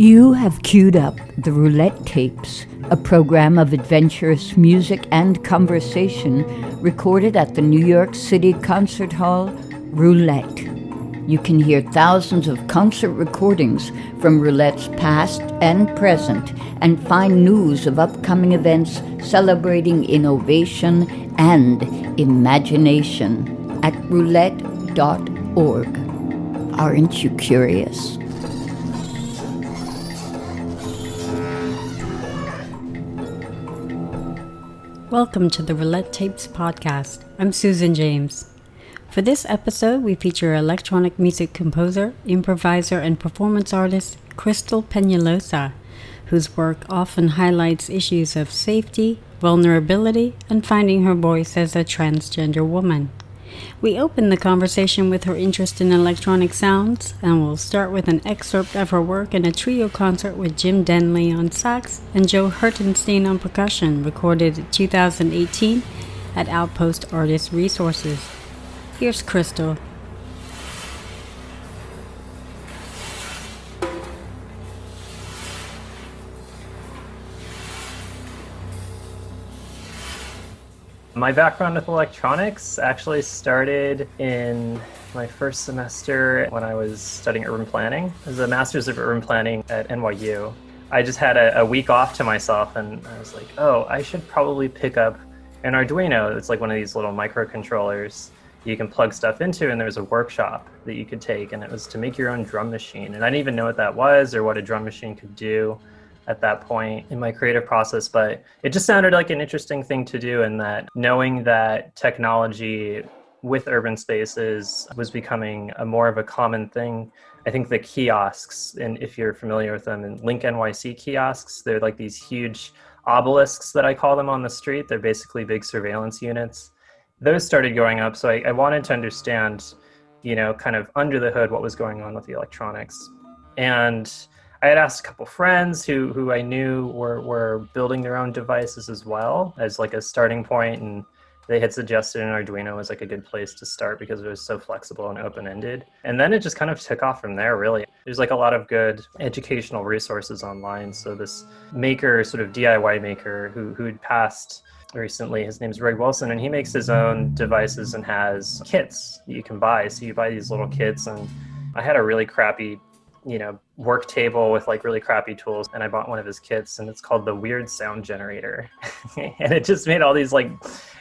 You have queued up the Roulette Tapes, a program of adventurous music and conversation recorded at the New York City Concert Hall, Roulette. You can hear thousands of concert recordings from Roulette's past and present and find news of upcoming events celebrating innovation and imagination at roulette.org. Aren't you curious? Welcome to the Roulette Tapes podcast. I'm Susan James. For this episode, we feature electronic music composer, improviser, and performance artist Crystal Penalosa, whose work often highlights issues of safety, vulnerability, and finding her voice as a transgender woman. We open the conversation with her interest in electronic sounds, and we'll start with an excerpt of her work in a trio concert with Jim Denley on sax and Joe Hertenstein on percussion, recorded in 2018 at Outpost Artist Resources. Here's Crystal. My background with electronics actually started in my first semester when I was studying urban planning. It was a master's of urban planning at NYU. I just had a week off to myself and I was like, oh, I should probably pick up an Arduino. It's like one of these little microcontrollers you can plug stuff into, and there was a workshop that you could take, and it was to make your own drum machine. And I didn't even know what that was or what a drum machine could do at that point in my creative process, but it just sounded like an interesting thing to do, and that knowing that technology with urban spaces was becoming a more of a common thing. I think the kiosks, and if you're familiar with them, and Link NYC kiosks, they're like these huge obelisks that I call them on the street. They're basically big surveillance units. Those started going up, so I wanted to understand, kind of under the hood what was going on with the electronics. And I had asked a couple friends who I knew were building their own devices as well as like a starting point, and they had suggested an Arduino was like a good place to start because it was so flexible and open-ended. And then it just kind of took off from there, really. There's like a lot of good educational resources online. So this maker, sort of DIY maker who'd passed recently, his name's Roy Wilson, and he makes his own devices and has kits that you can buy. So you buy these little kits, and I had a really crappy work table with like really crappy tools, and I bought one of his kits, and it's called the Weird Sound Generator. And it just made all these like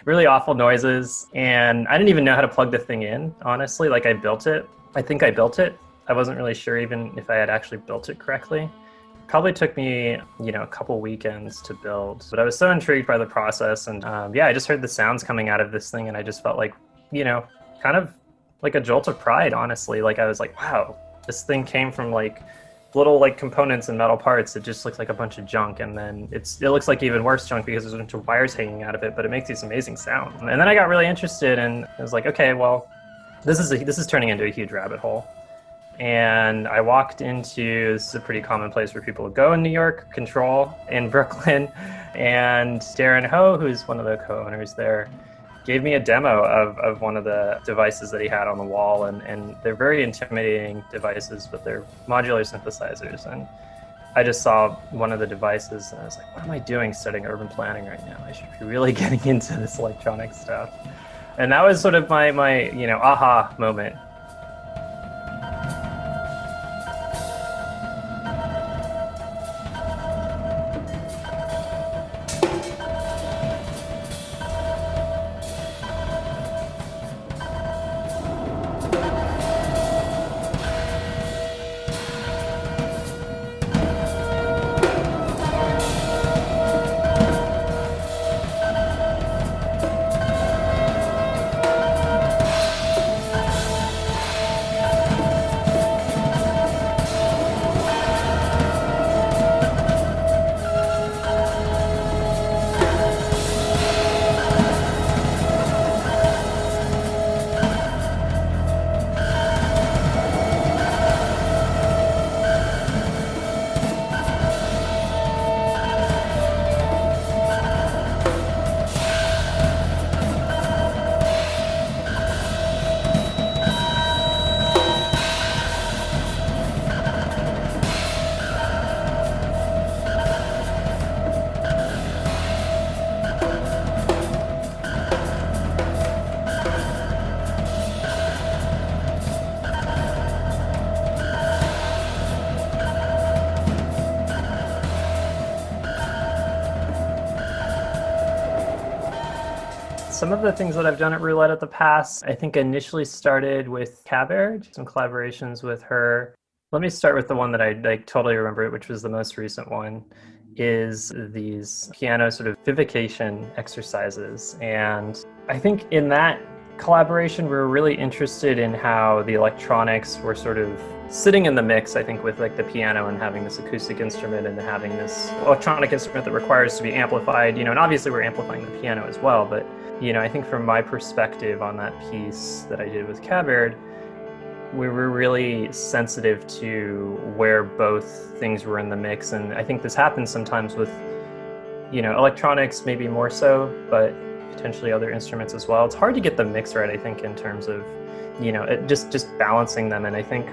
really awful noises, and I didn't even know how to plug the thing in, honestly. Like I think I built it. I wasn't really sure even if I had actually built it correctly. Probably took me, a couple weekends to build, but I was so intrigued by the process, and I just heard the sounds coming out of this thing, and I just felt like, kind of like a jolt of pride, honestly. Like I was like, wow, this thing came from like little like components and metal parts. It just looks like a bunch of junk, and then it looks like even worse junk because there's a bunch of wires hanging out of it, but it makes these amazing sounds. And then I got really interested, and I was like, okay, well, this is turning into a huge rabbit hole. And I walked into, this is a pretty common place where people go in New York, Control in Brooklyn, and Darren Ho, who's one of the co-owners there, gave me a demo of one of the devices that he had on the wall, and they're very intimidating devices, but they're modular synthesizers. And I just saw one of the devices, and I was like, what am I doing studying urban planning right now? I should be really getting into this electronic stuff. And that was sort of my aha moment. Some of the things that I've done at Roulette at the past, I think initially started with Ka Baird, some collaborations with her. Let me start with the one that I totally remember, which was the most recent one, is these piano sort of vivification exercises. And I think in that collaboration, we were really interested in how the electronics were sort of sitting in the mix, I think, with like the piano and having this acoustic instrument and having this electronic instrument that requires to be amplified, and obviously we're amplifying the piano as well. But, I think from my perspective on that piece that I did with Ka Baird, we were really sensitive to where both things were in the mix. And I think this happens sometimes with, electronics maybe more so, but potentially other instruments as well. It's hard to get the mix right, I think, in terms of, just balancing them. And I think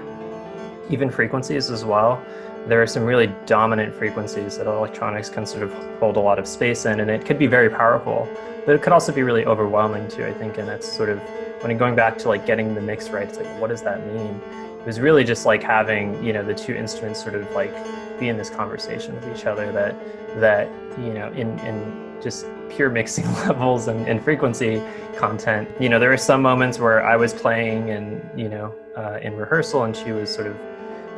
even frequencies as well. There are some really dominant frequencies that electronics can sort of hold a lot of space in, and it could be very powerful, but it could also be really overwhelming too, I think. And that's sort of, when going back to like getting the mix right, it's like, what does that mean? It was really just like having, the two instruments sort of like be in this conversation with each other that in just pure mixing levels and frequency content. There were some moments where I was playing and, in rehearsal, and she was sort of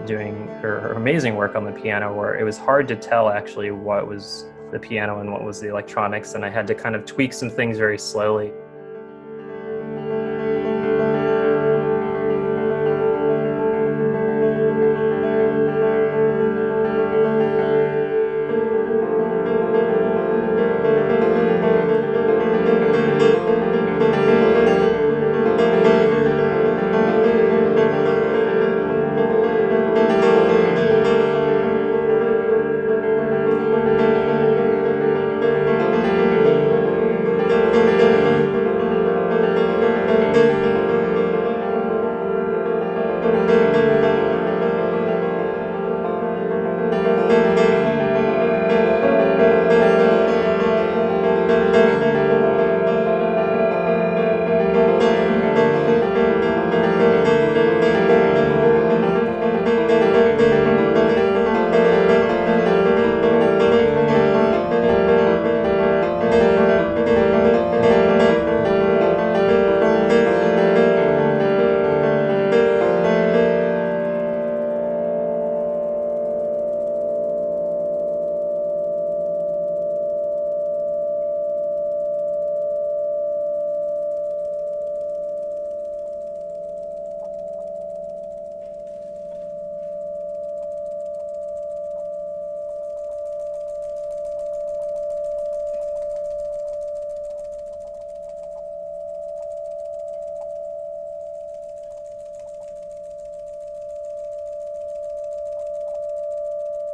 doing her amazing work on the piano, where it was hard to tell actually what was the piano and what was the electronics, and I had to kind of tweak some things very slowly.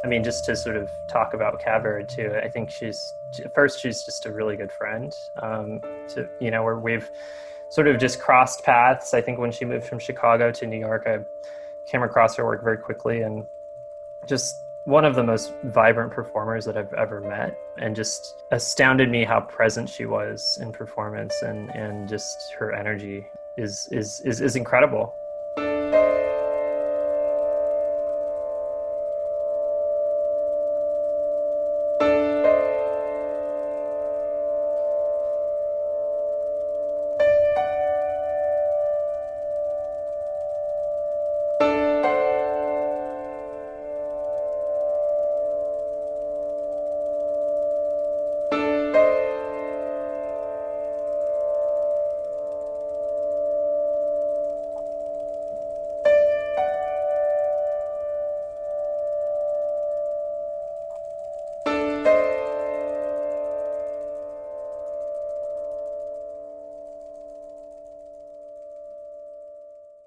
I mean, just to sort of talk about Ka Baird too, I think she's just a really good friend. Where we've sort of just crossed paths. I think when she moved from Chicago to New York, I came across her work very quickly, and just one of the most vibrant performers that I've ever met, and just astounded me how present she was in performance, and just her energy is incredible.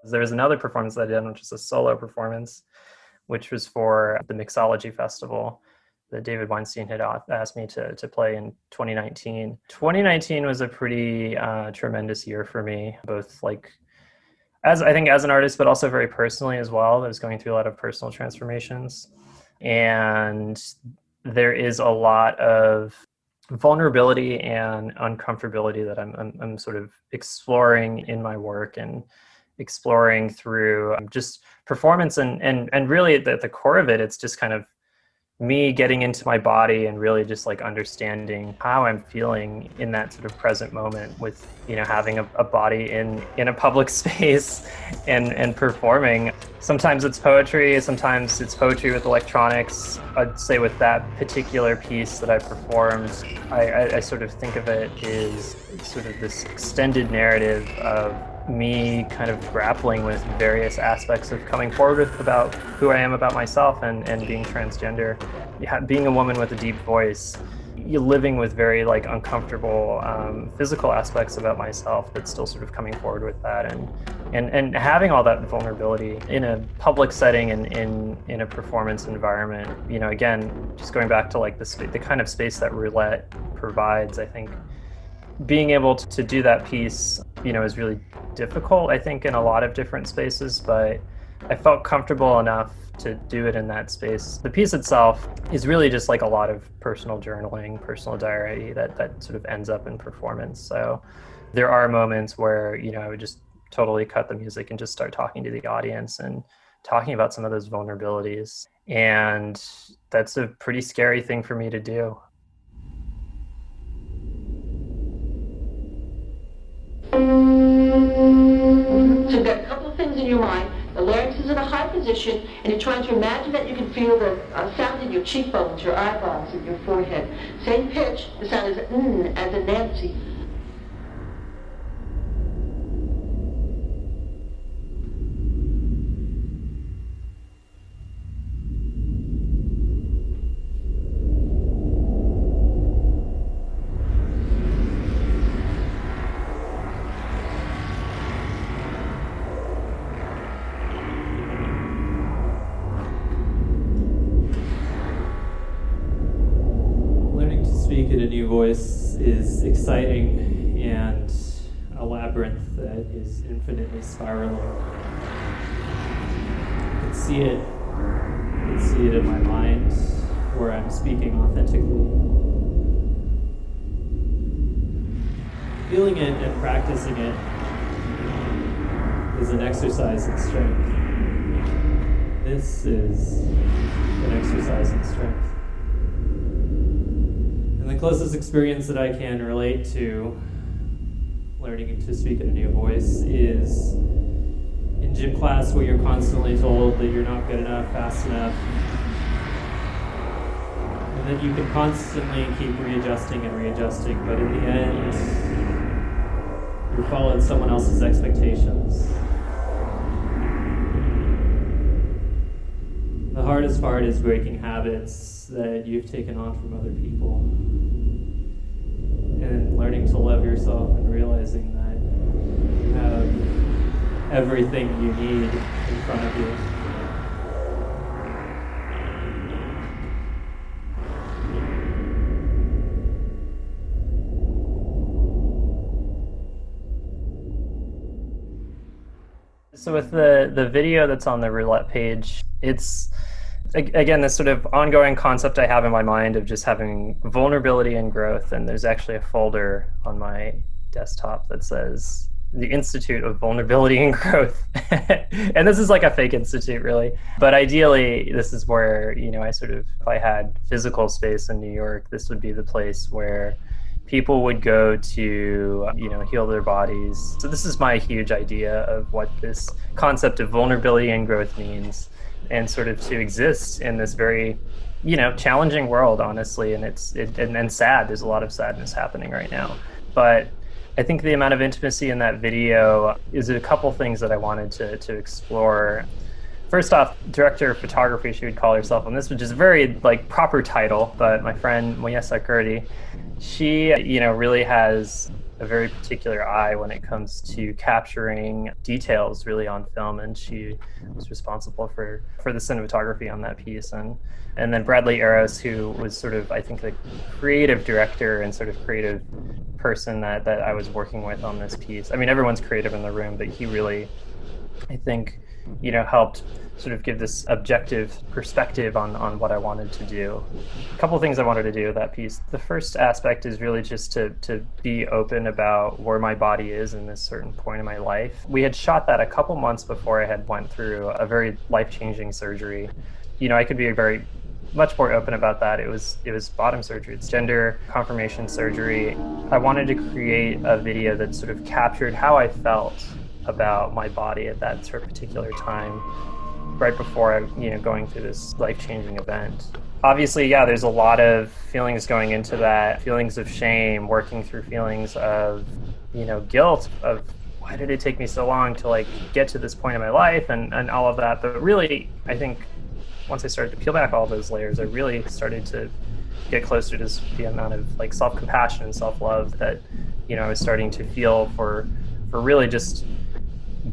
There was another performance that I did, which was a solo performance, which was for the Mixology Festival that David Weinstein had asked me to play in 2019. 2019 was a pretty tremendous year for me, both like as an artist, but also very personally as well. I was going through a lot of personal transformations, and there is a lot of vulnerability and uncomfortability that I'm sort of exploring in my work, and exploring through just performance, and really at the core of it, it's just kind of me getting into my body and really just like understanding how I'm feeling in that sort of present moment with, having a body in a public space and performing. Sometimes it's poetry, sometimes it's poetry with electronics. I'd say with that particular piece that I performed, I sort of think of it as sort of this extended narrative of me kind of grappling with various aspects of coming forward with about who I am about myself and being transgender. Being a woman with a deep voice, you're living with very like uncomfortable physical aspects about myself, but still sort of coming forward with that and having all that vulnerability in a public setting and in a performance environment. Again, just going back to like the kind of space that Roulette provides, I think being able to do that piece, is really difficult, I think, in a lot of different spaces, but I felt comfortable enough to do it in that space. The piece itself is really just like a lot of personal journaling, personal diary that sort of ends up in performance. So there are moments where, I would just totally cut the music and just start talking to the audience and talking about some of those vulnerabilities. And that's a pretty scary thing for me to do. So you've got a couple of things in your mind. The larynx is in a high position, and you're trying to imagine that you can feel the sound in your cheekbones, your eyeballs, and your forehead. Same pitch, the sound is as in Nancy. Speak in a new voice is exciting and a labyrinth that is infinitely spiraling. I can see it. I can see it in my mind where I'm speaking authentically. Feeling it and practicing it is an exercise in strength. This is an exercise in strength. And the closest experience that I can relate to learning to speak in a new voice is in gym class, where you're constantly told that you're not good enough, fast enough, and that you can constantly keep readjusting and readjusting, but in the end, you followed someone else's expectations. The hardest part is breaking habits that you've taken on from other people and learning to love yourself and realizing that you have everything you need in front of you. So with the video that's on the Roulette page, it's, again, this sort of ongoing concept I have in my mind of just having vulnerability and growth. And there's actually a folder on my desktop that says the Institute of Vulnerability and Growth. And this is like a fake institute, really. But ideally, this is where, I sort of, if I had physical space in New York, this would be the place where people would go to, heal their bodies. So this is my huge idea of what this concept of vulnerability and growth means, and sort of to exist in this very, challenging world, honestly. And and sad. There's a lot of sadness happening right now. But I think the amount of intimacy in that video is a couple things that I wanted to explore. First off, director of photography, she would call herself on this, which is a very proper title, but my friend Moyesa Kurdi, she, really has a very particular eye when it comes to capturing details really on film, and she was responsible for the cinematography on that piece. And then Bradley Eros, who was sort of, I think, the creative director and sort of creative person that I was working with on this piece. I mean, everyone's creative in the room, but he really, I think, helped sort of give this objective perspective on what I wanted to do. A couple of things I wanted to do with that piece. The first aspect is really just to be open about where my body is in this certain point in my life. We had shot that a couple months before I had went through a very life-changing surgery. I could be a very much more open about that. It was bottom surgery. It's gender confirmation surgery. I wanted to create a video that sort of captured how I felt about my body at that sort of particular time, right before going through this life-changing event. Obviously, yeah, there's a lot of feelings going into that, feelings of shame, working through feelings of, guilt, of why did it take me so long to get to this point in my life and all of that. But really, I think once I started to peel back all those layers, I really started to get closer to the amount of self-compassion and self-love that, I was starting to feel for really just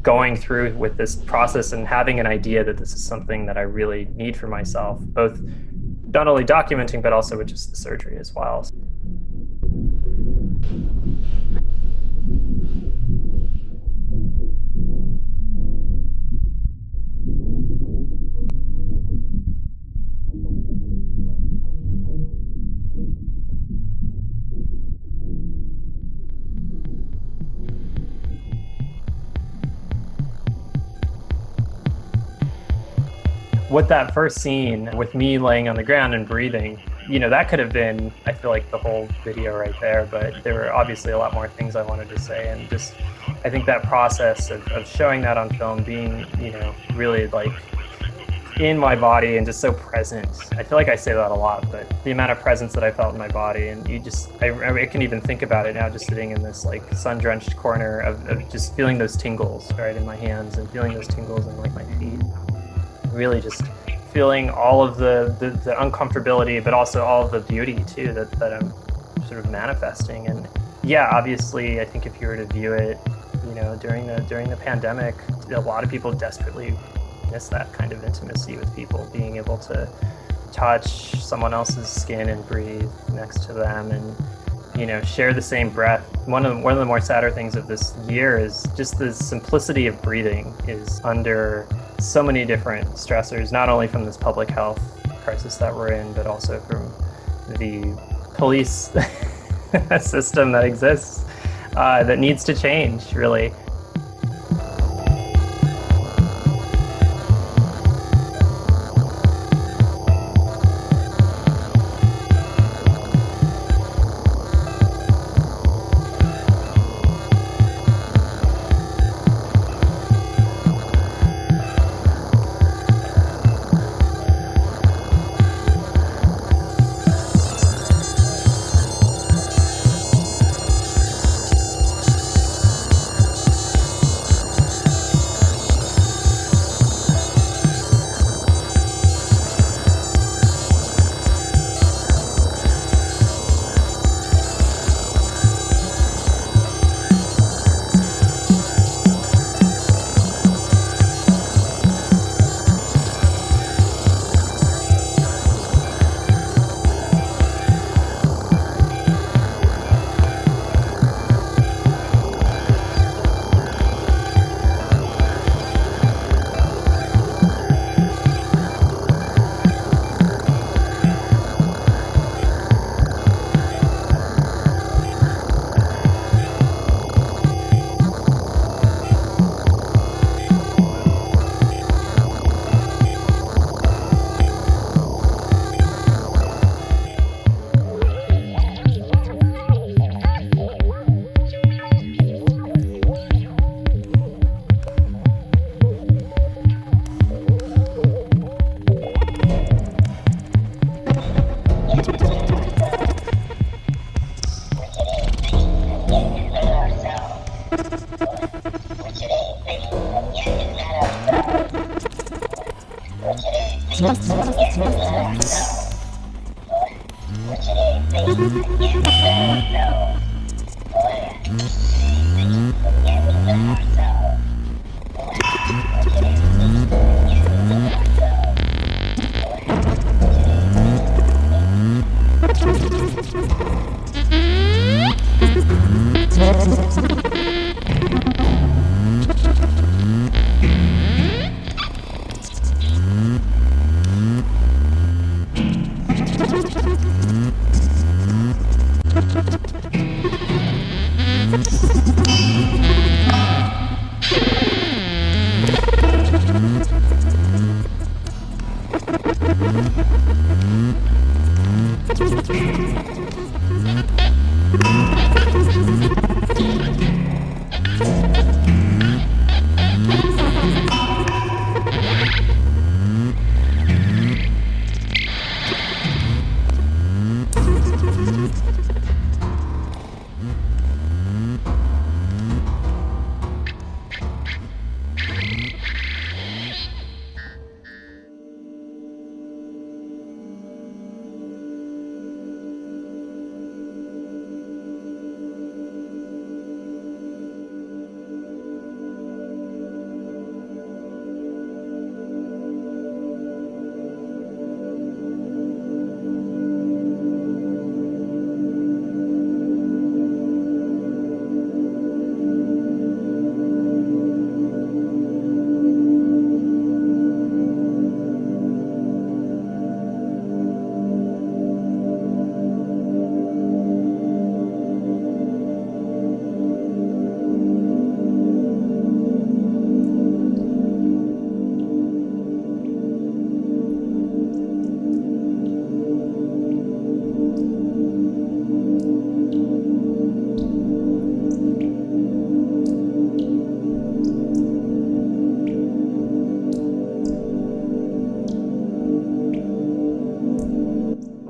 going through with this process and having an idea that this is something that I really need for myself, both not only documenting, but also with just the surgery as well. With that first scene, with me laying on the ground and breathing, that could have been, I feel like, the whole video right there, but there were obviously a lot more things I wanted to say. And just, I think that process of showing that on film, being, really in my body and just so present. I feel like I say that a lot, but the amount of presence that I felt in my body, and I can even think about it now, just sitting in this sun-drenched corner of just feeling those tingles right in my hands and feeling those tingles in my feet. Really just feeling all of the uncomfortability, but also all of the beauty too that I'm sort of manifesting. And yeah, obviously, I think if you were to view it, during the pandemic, a lot of people desperately miss that kind of intimacy with people, being able to touch someone else's skin and breathe next to them and share the same breath. One of the more sadder things of this year is just the simplicity of breathing is under so many different stressors, not only from this public health crisis that we're in, but also from the police system that exists, that needs to change, really.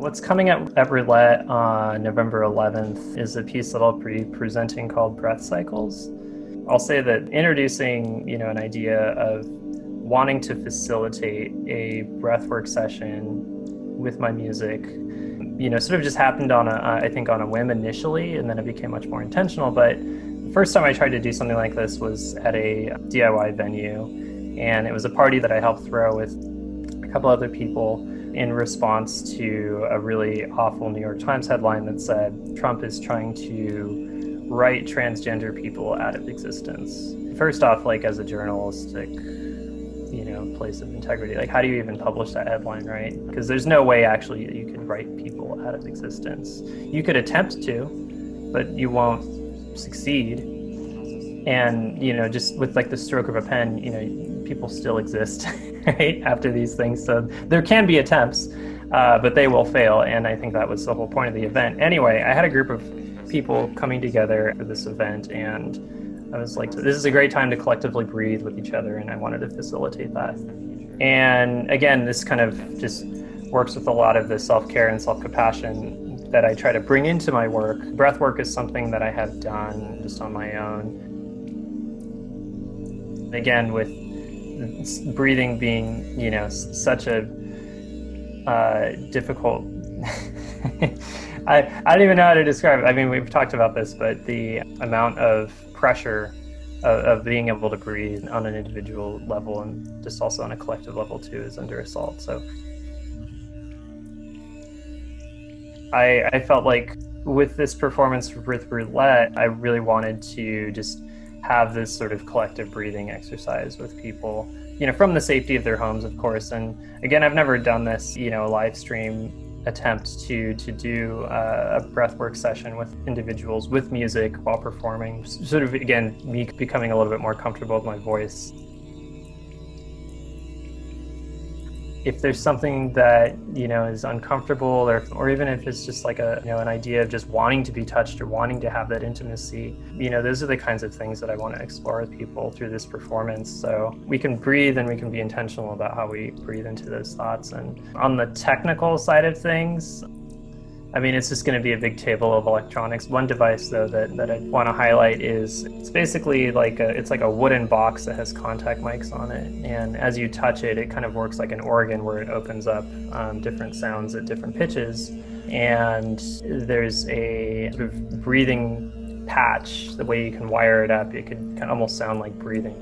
What's coming at Roulette on November 11th is a piece that I'll be presenting called Breath Cycles. I'll say that introducing, an idea of wanting to facilitate a breathwork session with my music, sort of just happened on a whim initially, and then it became much more intentional. But the first time I tried to do something like this was at a DIY venue, and it was a party that I helped throw with a couple other people in response to a really awful New York Times headline that said, Trump is trying to write transgender people out of existence. First off, as a journalistic, place of integrity, how do you even publish that headline, right? Because there's no way actually that you can write people out of existence. You could attempt to, but you won't succeed. And, just with the stroke of a pen, people still exist, right, after these things. So there can be attempts, but they will fail. And I think that was the whole point of the event. Anyway, I had a group of people coming together for this event, and I was like, this is a great time to collectively breathe with each other, and I wanted to facilitate that. And again, this kind of just works with a lot of the self-care and self-compassion that I try to bring into my work. Breathwork is something that I have done just on my own. Again, with breathing being, such a difficult, I don't even know how to describe it. I mean, we've talked about this, but the amount of pressure of being able to breathe on an individual level and just also on a collective level too is under assault. So I felt like with this performance with Roulette, I really wanted to just have this sort of collective breathing exercise with people, from the safety of their homes, of course. And again, I've never done this, a live stream attempt to do a breathwork session with individuals with music while performing. Sort of, again, me becoming a little bit more comfortable with my voice. If there's something that, is uncomfortable, or even if it's just an idea of just wanting to be touched or wanting to have that intimacy, those are the kinds of things that I want to explore with people through this performance. So we can breathe and we can be intentional about how we breathe into those thoughts. And on the technical side of things, it's just going to be a big table of electronics. One device, though, that I want to highlight is it's basically it's like a wooden box that has contact mics on it. And as you touch it, it kind of works like an organ where it opens up different sounds at different pitches. And there's a sort of breathing patch. The way you can wire it up, it could kind of almost sound like breathing.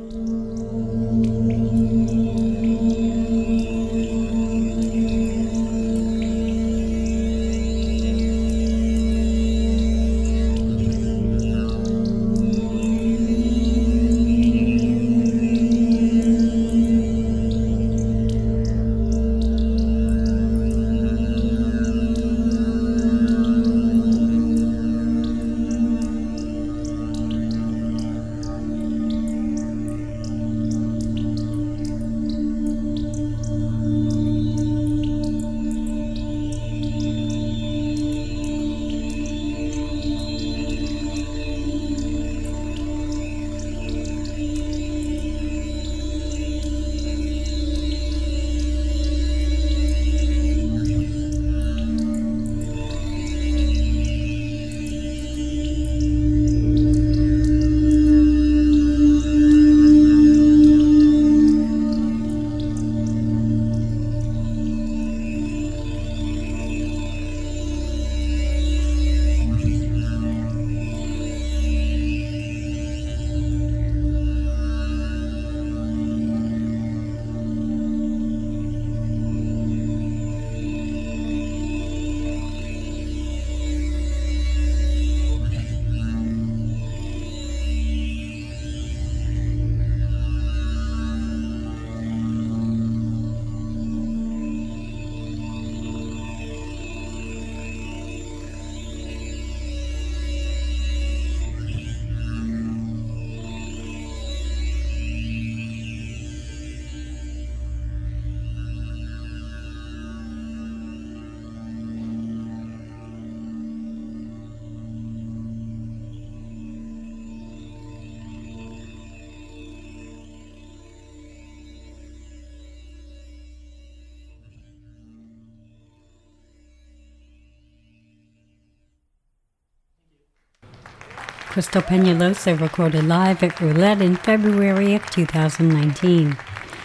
Crystal Penalosa recorded live at Roulette in February of 2019.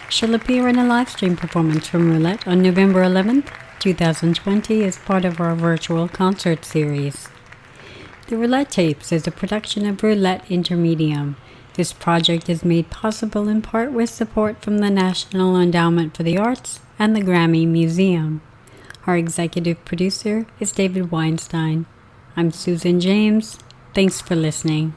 She'll appear in a live stream performance from Roulette on November 11th, 2020 as part of our virtual concert series. The Roulette Tapes is a production of Roulette Intermedium. This project is made possible in part with support from the National Endowment for the Arts and the Grammy Museum. Our executive producer is David Weinstein. I'm Susan James. Thanks for listening.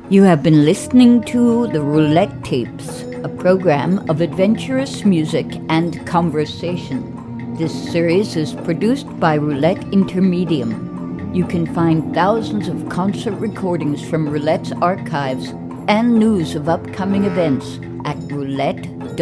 You have been listening to the Roulette Tapes, a program of adventurous music and conversation. This series is produced by Roulette Intermedium. You can find thousands of concert recordings from Roulette's archives and news of upcoming events at roulette.org.